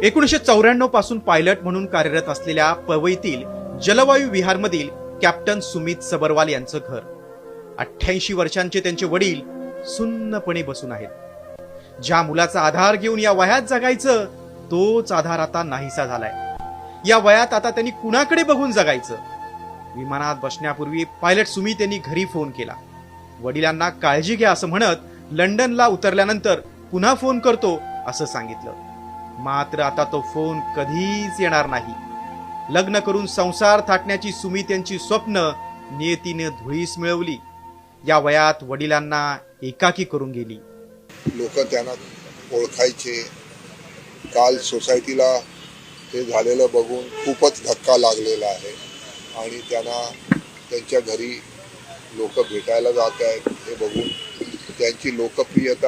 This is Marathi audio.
1994 पासून पायलट म्हणून कार्यरत असलेल्या पवईतील जलवायू विहारमधील कॅप्टन सुमित सबरवाल यांचं घर. 88 वर्षांचे त्यांचे वडील सुन्नपणे बसून आहेत. ज्या मुलाचा आधार घेऊन या वयात जगायचं तोच आधार आता नाहीसा झालाय. या वयात आता त्यांनी कुणाकडे बघून जगायचं. विमानात बसण्यापूर्वी पायलट सुमित यांनी घरी फोन केला. वडिलांना काळजी घ्या असं म्हणत लंडनला उतरल्यानंतर पुन्हा फोन करतो असं सांगितलं. मात्र आता तो फोन कधीच येणार नाही. लग्न करून संसार थाटण्याची सुमित यांची स्वप्न नियतीने धुळीस मिळवली. या वयात वडिलांना एकाकी करून गेली. लोक त्यांना ओळखायचे. काल सोसायटीला ते झालेलं बघून खूपच धक्का लागलेला आहे आणि त्यांना त्यांच्या घरी लोक भेटायला जात आहेत हे बघून त्यांची लोकप्रियता